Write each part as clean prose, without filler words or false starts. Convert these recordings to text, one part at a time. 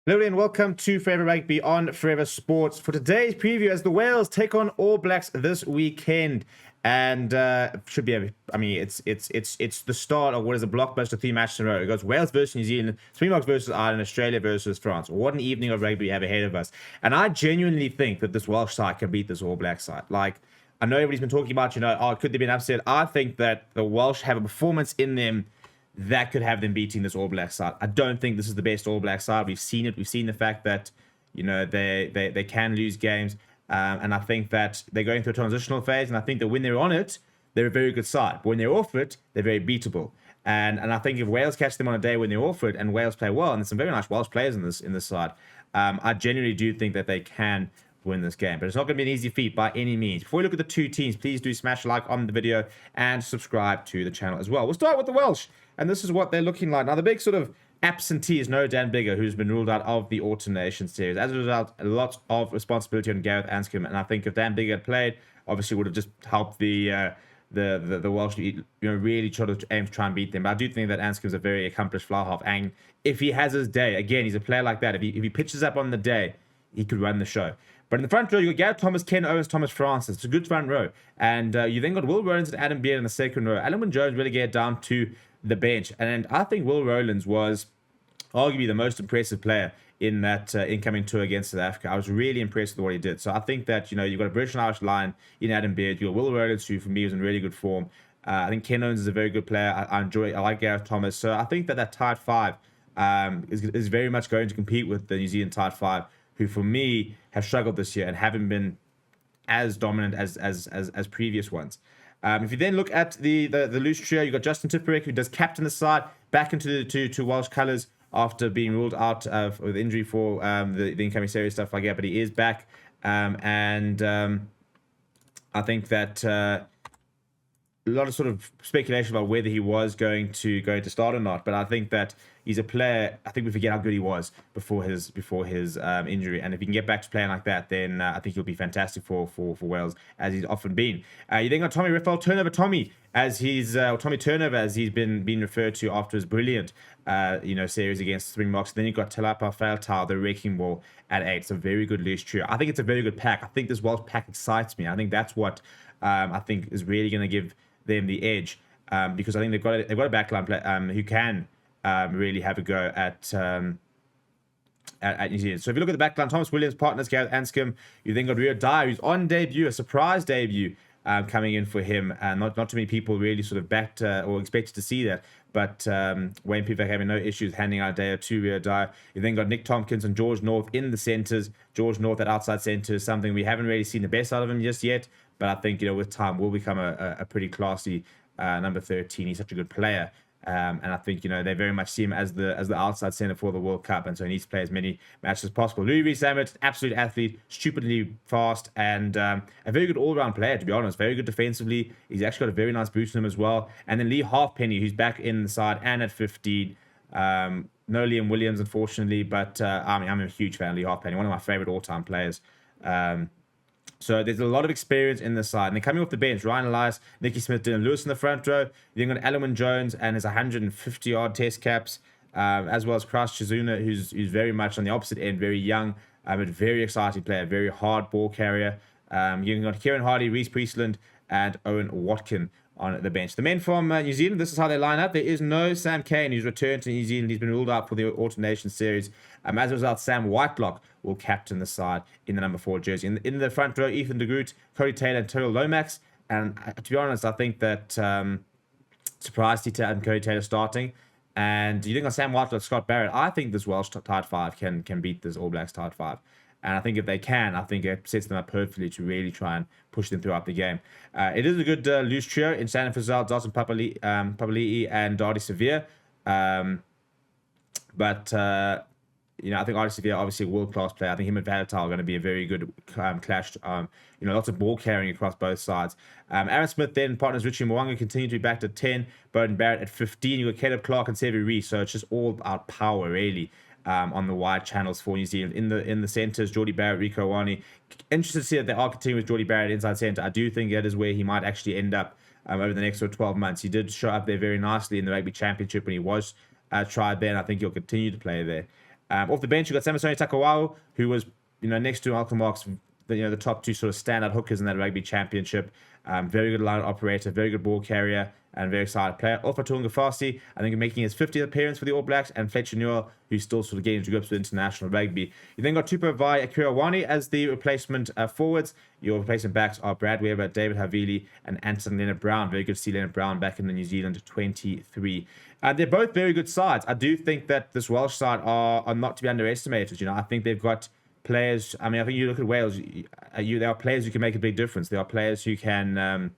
Hello and welcome to Forever Rugby on Forever Sports for today's preview as the Wales take on All Blacks this weekend. And should be, it's the start of what is a blockbuster 3 matches in a row. It goes Wales versus New Zealand, Springboks versus Ireland, Australia versus France. What an evening of rugby we have ahead of us. And I genuinely think that this Welsh side can beat this All Black side. Like, I know everybody's been talking about, could there be an upset? I think that the Welsh have a performance in them that could have them beating this All Black side. I don't think this is the best All Black side. We've seen it. We've seen the fact that, they can lose games. And I think that they're going through a transitional phase. And I think that when they're on it, they're a very good side. But when they're off it, they're very beatable. And I think if Wales catch them on a day when they're off it and Wales play well, and there's some very nice Welsh players in this side, I genuinely do think that they can win this game. But it's not going to be an easy feat by any means. Before we look at the two teams, please do smash a like on the video and subscribe to the channel as well. We'll start with the Welsh. And this is what they're looking like. Now, the big sort of absentee is no Dan Biggar, who's been ruled out of the Autumn Nations series. As a result, a lot of responsibility on Gareth Anscombe. And I think if Dan Biggar had played, obviously would have just helped the Welsh, really try and beat them. But I do think that Anscombe's a very accomplished fly half. And if he has his day, again, he's a player like that. If he pitches up on the day, he could run the show. But in the front row, you've got Gareth Thomas, Ken Owens, Thomas Francis. It's a good front row. And you then got Will Rowlands and Adam Beard in the second row. Alan Jones really get down to the bench. And I think Will Rowlands was arguably the most impressive player in that incoming tour against South Africa. I was really impressed with what he did. So I think that, you've got a British and Irish line in Adam Beard. You've got Will Rowlands, who for me was in really good form. I think Ken Owens is a very good player. I like Gareth Thomas. So I think that tight five is very much going to compete with the New Zealand tight five, who for me have struggled this year and haven't been as dominant as previous ones. If you then look at the loose trio, you've got Justin TIPURIC, who does captain the side, back into to Welsh colours after being ruled out with injury for the incoming series, stuff like that. But he is back. I think that a lot of sort of speculation about whether he was going to start or not. But I think that he's a player. I think we forget how good he was before his injury, and if he can get back to playing like that, then I think he'll be fantastic for Wales, as he's often been. You then got Tommy Riffel, Turnover Tommy, Tommy Turnover, as he's been referred to after his brilliant series against Springboks. Then you've got Talapa Failtau, the wrecking ball at 8. It's a very good loose trio. I think it's a very good pack. I think this Welsh pack excites me. I think that's what I think is really going to give them the edge, because I think they've got a backline player who can really have a go at New Zealand. So if you look at the backline, Thomas Williams, partners, Gareth Anscombe. You then got Rio Dyer, who's on debut, a surprise debut coming in for him. Not too many people really sort of backed or expected to see that. But Wayne Pivac having no issues handing out a day or two, Rio Dyer. You then got Nick Tompkins and George North in the centres. George North at outside centre is something we haven't really seen the best out of him just yet. But I think, with time, will become a pretty classy number 13. He's such a good player. And I think, they very much see him as the outside centre for the World Cup. And so he needs to play as many matches as possible. Louis Rees-Zammit, absolute athlete, stupidly fast, and a very good all-round player, to be honest. Very good defensively. He's actually got a very nice boost in him as well. And then Lee Halfpenny, who's back in the side and at 15. No Liam Williams, unfortunately, but I'm a huge fan of Lee Halfpenny, one of my favourite all-time players. So there's a lot of experience in the side. And they're coming off the bench. Ryan Elias, Nicky Smith, Dylan Lewis in the front row. Then got Alan Jones and his 150-odd test caps, as well as Kraus Chizuna, who's very much on the opposite end, very young, but very exciting player, very hard ball carrier. You've got Kieran Hardy, Reece Priestland, and Owen Watkin on the bench. The men from New Zealand, this is how they line up. There is no Sam Cane, who's returned to New Zealand. He's been ruled out for the Autumn Nations series. As a result, Sam Whitelock will captain the side in the number 4 jersey. In the front row, Ethan de Groot, Cody Taylor, and Terrell Lomax. And to be honest, I think that surprised Tita and Cody Taylor starting. And you think on Sam Whitelock, Scott Barrett, I think this Welsh tight 5 can beat this All Blacks tight 5. And I think if they can, I think it sets them up perfectly to really try and push them throughout the game. It is a good loose trio in Shannon Frizzell, Dalton Papali'i, and Dardy Severe. I think Artie Severe, obviously a world-class player. I think him and Failtau are going to be a very good clash. Lots of ball carrying across both sides. Aaron Smith then, partners Richie Mwanga, continue to be backed at 10. Bowden Barrett at 15. You've got Caleb Clark and Sevi Reese. So it's just all out power, really. On the wide channels for New Zealand. In the centres, Geordie Barrett, Rico Wani. Interested to see that they are continuing with Geordie Barrett inside centre. I do think that is where he might actually end up over the next 12 months. He did show up there very nicely in the Rugby Championship when he was tried there, and I think he'll continue to play there. Off the bench, you got Samisoni Takawau, who was, next to Malcolm Marks, the top two sort of standout hookers in that rugby championship. Very good line operator, very good ball carrier, and very solid player. Alpha Tu'ungafasi, I think, making his 50th appearance for the All Blacks, and Fletcher Newell, who's still sort of getting to grips with international rugby. You then got Tupo Vai Akirawani as the replacement forwards. Your replacement backs are Brad Weber, David Havili, and Anton Leonard-Brown. Very good to see Leonard-Brown back in the New Zealand 23. They're both very good sides. I do think that this Welsh side are not to be underestimated. I think they've got players. I think you look at Wales, there are players who can make a big difference. There are players who can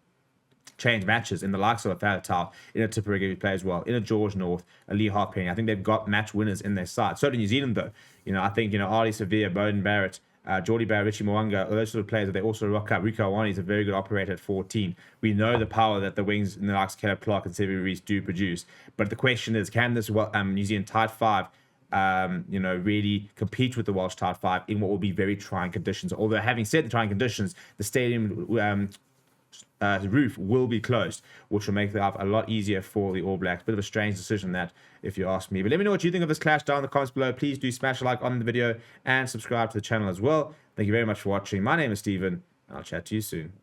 change matches in the likes of a Faletau, in a TIPURIC who plays well, in a George North, a Lee Harpenny. I think they've got match winners in their side. So do New Zealand, though. I think, Ali Sevilla, Bowden Barrett, Geordie Barrett, Richie Mwanga, all those sort of players, but they also rock up. Rico Awani is a very good operator at 14. We know the power that the wings in the likes of Caleb Clark and Sevi Reece do produce. But the question is, can this New Zealand tight five really compete with the Welsh tight five in what will be very trying conditions? Although, having said the trying conditions, the stadium roof will be closed, which will make life a lot easier for the All Blacks. Bit of a strange decision, that, if you ask me. But let me know what you think of this clash down in the comments below. Please do smash a like on the video and subscribe to the channel as well. Thank you very much for watching. My name is Steven, and I'll chat to you soon.